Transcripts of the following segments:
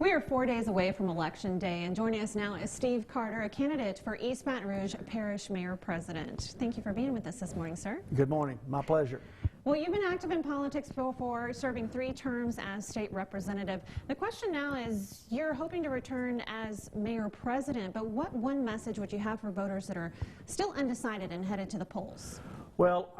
We are 4 days away from Election Day, and joining us now is Steve Carter, a candidate for East Baton Rouge Parish Mayor President. Thank you for being with us this morning, sir. Good morning. My pleasure. Well, you've been active in politics before, serving 3 terms as state representative. The question now is, you're hoping to return as mayor president, but what one message would you have for voters that are still undecided and headed to the polls? Well,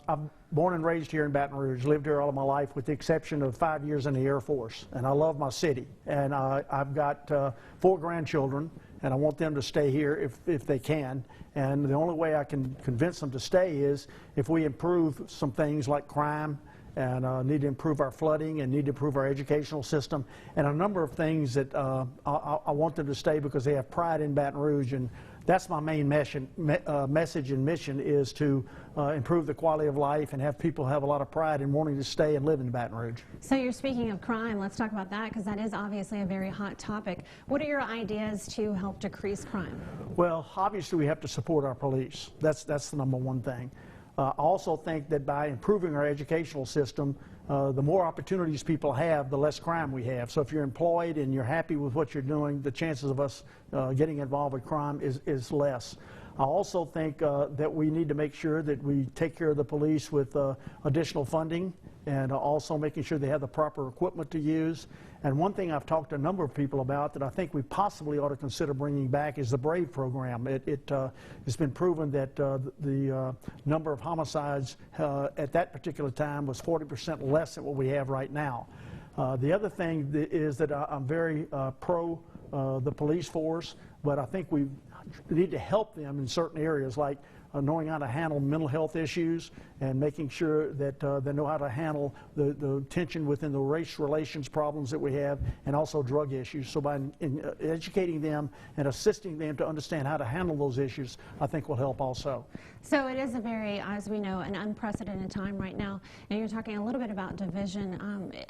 I'm born and raised here in Baton Rouge, lived here all of my life with the exception of 5 years in the Air Force, and I love my city. And I've got 4 grandchildren, and I want them to stay here if they can. And the only way I can convince them to stay is if we improve some things like crime, and need to improve our flooding, and need to improve our educational system, and a number of things that I want them to stay because they have pride in Baton Rouge. And that's my main message and mission, is to improve the quality of life and have people have a lot of pride in wanting to stay and live in Baton Rouge. So you're speaking of crime. Let's talk about that, because that is obviously a very hot topic. What are your ideas to help decrease crime? Well, obviously we have to support our police. That's the number one thing. I also think that by improving our educational system, the more opportunities people have, the less crime we have. So if you're employed and you're happy with what you're doing, the chances of us getting involved with crime is less. I also think that we need to make sure that we take care of the police with additional funding, and also making sure they have the proper equipment to use. And one thing I've talked to a number of people about that I think we possibly ought to consider bringing back is the BRAVE program. It's been proven that the number of homicides at that particular time was 40% less than what we have right now. The other thing is that I'm very pro the police force, but I think we need to help them in certain areas, like knowing how to handle mental health issues and making sure that they know how to handle the tension within the race relations problems that we have, and also drug issues. So by educating them and assisting them to understand how to handle those issues, I think will help also. So it is a very, as we know, an unprecedented time right now, and you're talking a little bit about division.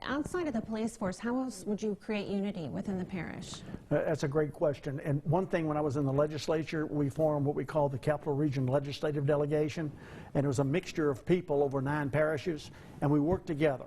Outside of the police force, how else would you create unity within the parish? That's a great question. And one thing, when I was in the legislature, we formed what we call the Capital Region Legislative Delegation, and it was a mixture of people over 9 parishes, and we worked together.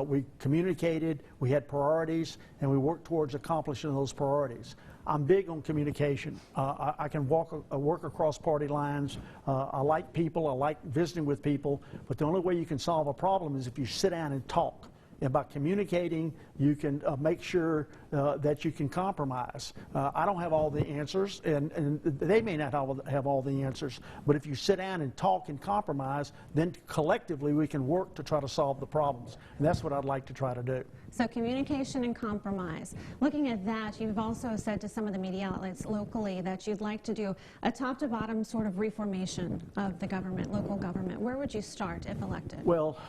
We communicated, we had priorities, and we worked towards accomplishing those priorities. I'm big on communication. I can work across party lines. I like people, I like visiting with people, but the only way you can solve a problem is if you sit down and talk. And by communicating, you can make sure that you can compromise. I don't have all the answers, and they may not have all the answers, but if you sit down and talk and compromise, then collectively we can work to try to solve the problems. And that's what I'd like to try to do. So communication and compromise. Looking at that, you've also said to some of the media outlets locally that you'd like to do a top-to-bottom sort of reformation of the government, local government. Where would you start if elected? Well,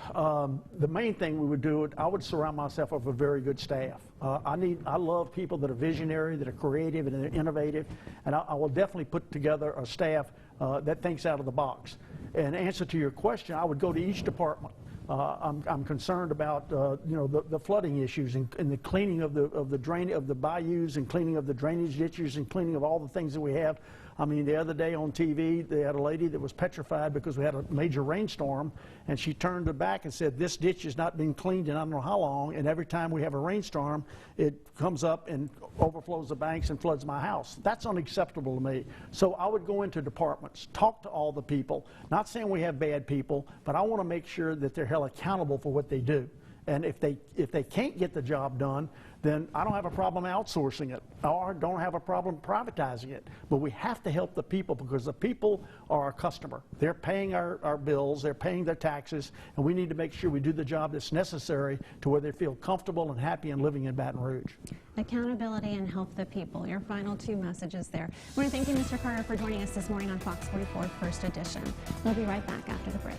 the main thing we would do, I would surround myself with a very good staff. I love people that are visionary, that are creative and innovative, and I will definitely put together a staff that thinks out of the box. In answer to your question, I would go to each department. I'm concerned about the flooding issues and the cleaning of the bayous, and cleaning of the drainage ditches, and cleaning of all the things that we have. I mean, the other day on TV, they had a lady that was petrified because we had a major rainstorm, and she turned her back and said, "This ditch has not been cleaned in I don't know how long, and every time we have a rainstorm, it comes up and overflows the banks and floods my house." That's unacceptable to me. So I would go into departments, talk to all the people, not saying we have bad people, but I want to make sure that they're held accountable for what they do. And if they can't get the job done, then I don't have a problem outsourcing it, or don't have a problem privatizing it. But we have to help the people, because the people are our customer. They're paying our bills, they're paying their taxes, and we need to make sure we do the job that's necessary to where they feel comfortable and happy in living in Baton Rouge. Accountability and help the people, your final 2 messages there. I want to thank you, Mr. Carter, for joining us this morning on Fox 44 First Edition. We'll be right back after the break.